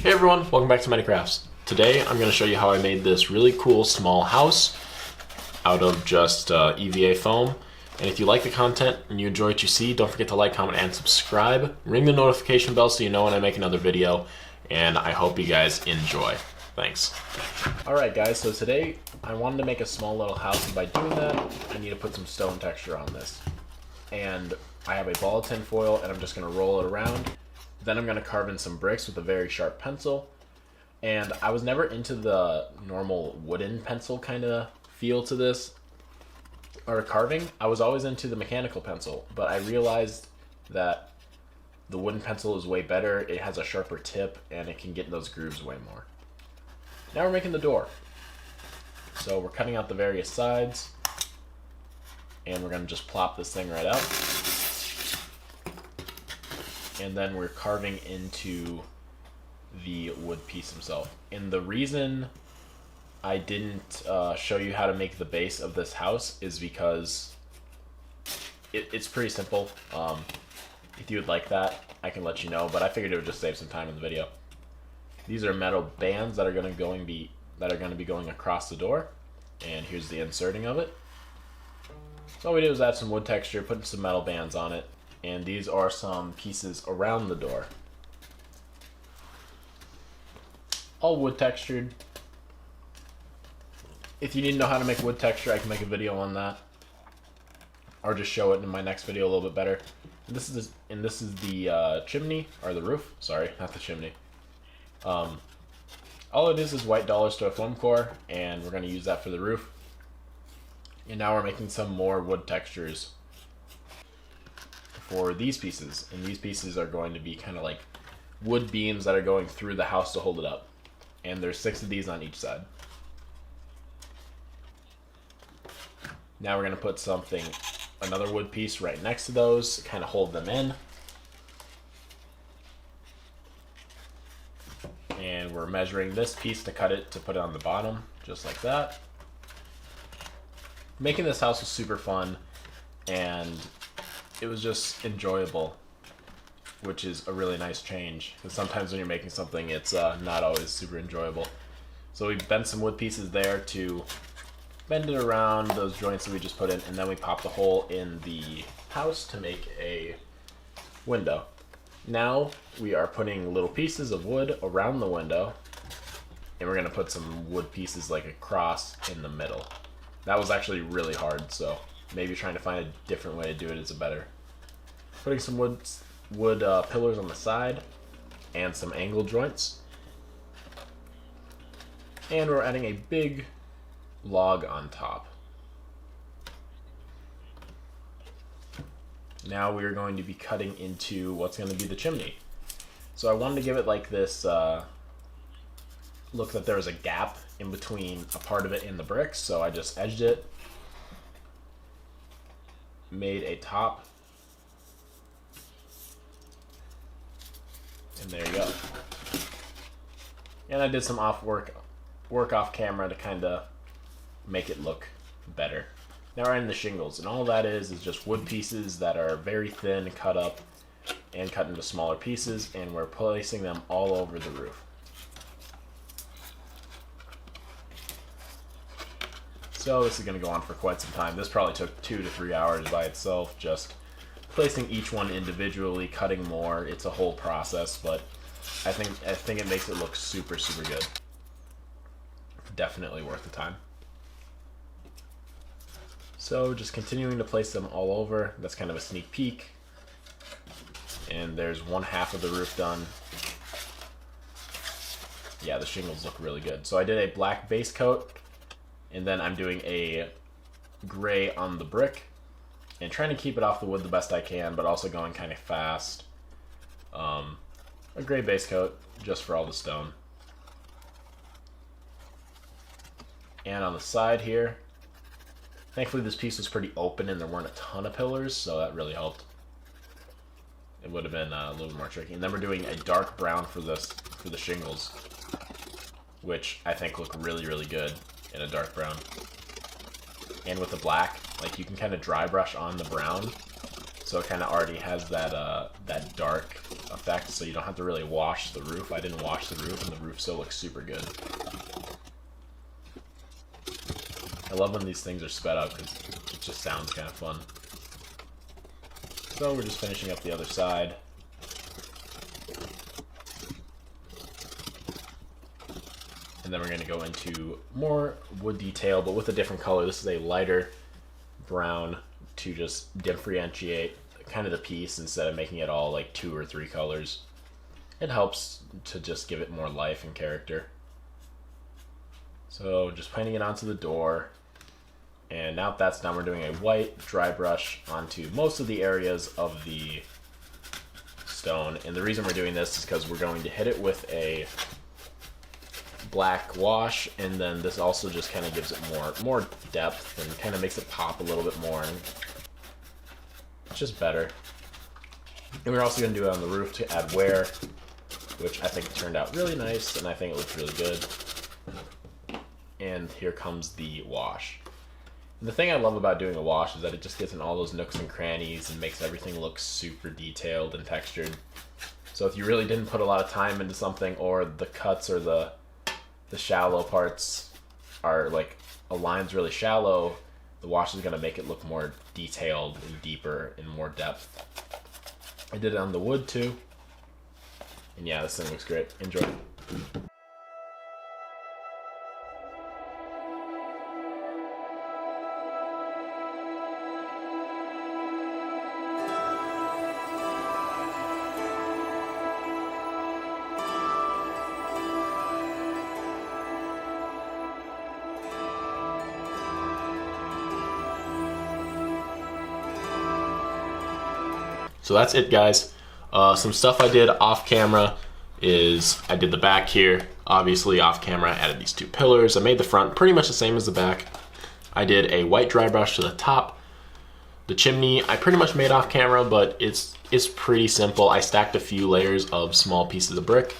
Hey everyone, welcome back to Minecrafts. Today I'm going to show you how I made this really cool small house out of just EVA foam. And if you like the content and you enjoy what you see, don't forget to like, comment, and subscribe. Ring the notification bell so you know when I make another video. And I hope you guys enjoy. Thanks. Alright guys, so today I wanted to make a small little house, and by doing that, I need to put some stone texture on this. And I have a ball of tin foil, and I'm just going to roll it around. Then I'm going to carve in some bricks with a very sharp pencil. And I was never into the normal wooden pencil kind of feel to this, or carving. I was always into the mechanical pencil, but I realized that the wooden pencil is way better. It has a sharper tip, and it can get in those grooves way more. Now we're making the door. So we're cutting out the various sides, and we're going to just plop this thing right out. And then we're carving into the wood piece himself. And the reason I didn't show you how to make the base of this house is because it's pretty simple. If you would like that, I can let you know, but I figured it would just save some time in the video. These are metal bands that are going to be going across the door, and here's the inserting of it. So all we did was add some wood texture, put some metal bands on it, and these are some pieces around the door. All wood textured. If you need to know how to make wood texture, I can make a video on that, or just show it in my next video a little bit better. This is the chimney, or the roof. Sorry, not the chimney. All it is white dollars to a foam core, and we're going to use that for the roof. And now we're making some more wood textures for these pieces, and these pieces are going to be kind of like wood beams that are going through the house to hold it up, and there's 6 of these on each side. Now we're going to put another wood piece right next to those, kind of hold them in, and we're measuring this piece to cut it to put it on the bottom, just like that. Making this house was super fun, and it was just enjoyable, which is a really nice change, because sometimes when you're making something, it's not always super enjoyable. So we bent some wood pieces there to bend it around those joints that we just put in, and then we popped a hole in the house to make a window. Now we are putting little pieces of wood around the window, and we're going to put some wood pieces like across in the middle. That was actually really hard, so maybe trying to find a different way to do it is better. Putting some wood pillars on the side and some angle joints. And we're adding a big log on top. Now we're going to be cutting into what's going to be the chimney. So I wanted to give it like this look that there was a gap in between a part of it and the bricks, so I just edged it, made a top, and there you go. And I did some work off camera to kind of make it look better. Now we're in the shingles, and all that is just wood pieces that are very thin, cut up and cut into smaller pieces, and we're placing them all over the roof. So this is going to go on for quite some time. This probably took 2 to 3 hours by itself, just placing each one individually, cutting more. It's a whole process, but I think it makes it look super, super good. Definitely worth the time. So just continuing to place them all over. That's kind of a sneak peek. And there's one half of the roof done. Yeah, the shingles look really good. So I did a black base coat, and then I'm doing a gray on the brick and trying to keep it off the wood the best I can, but also going kind of fast. A gray base coat just for all the stone. And on the side here, thankfully this piece was pretty open and there weren't a ton of pillars, so that really helped. It would have been a little bit more tricky. And then we're doing a dark brown for the shingles, which I think look really, really good in a dark brown. And with the black, like, you can kind of dry brush on the brown, so it kind of already has that that dark stacked so you don't have to really wash the roof. I didn't wash the roof, and the roof still looks super good. I love when these things are sped up because it just sounds kind of fun. So we're just finishing up the other side. And then we're going to go into more wood detail, but with a different color. This is a lighter brown to just differentiate kind of the piece instead of making it all like 2 or 3 colors. It helps to just give it more life and character. So just painting it onto the door. And now that that's done, we're doing a white dry brush onto most of the areas of the stone. And the reason we're doing this is because we're going to hit it with a black wash, and then this also just kind of gives it more depth and kind of makes it pop a little bit more, and it's just better. And we're also going to do it on the roof to add wear, which I think turned out really nice, and I think it looks really good. And here comes the wash. And the thing I love about doing a wash is that it just gets in all those nooks and crannies and makes everything look super detailed and textured. So if you really didn't put a lot of time into something, or the cuts or the shallow parts are like a line's really shallow, the wash is going to make it look more detailed and deeper and more depth. I did it on the wood too, and yeah, this thing looks great. Enjoy. So that's it, guys. Some stuff I did off camera is I did the back here. Obviously off camera I added these 2 pillars. I made the front pretty much the same as the back. I did a white dry brush to the top. The chimney I pretty much made off camera, but it's pretty simple. I stacked a few layers of small pieces of brick.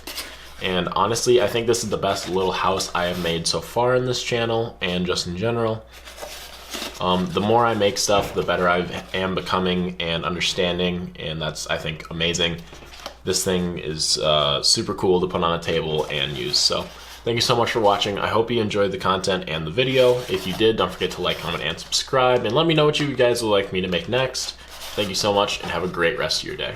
And honestly, I think this is the best little house I have made so far in this channel and just in general. The more I make stuff, the better I am becoming and understanding, and that's, I think, amazing. This thing is super cool to put on a table and use. So thank you so much for watching. I hope you enjoyed the content and the video. If you did, don't forget to like, comment, and subscribe, and let me know what you guys would like me to make next. Thank you so much, and have a great rest of your day.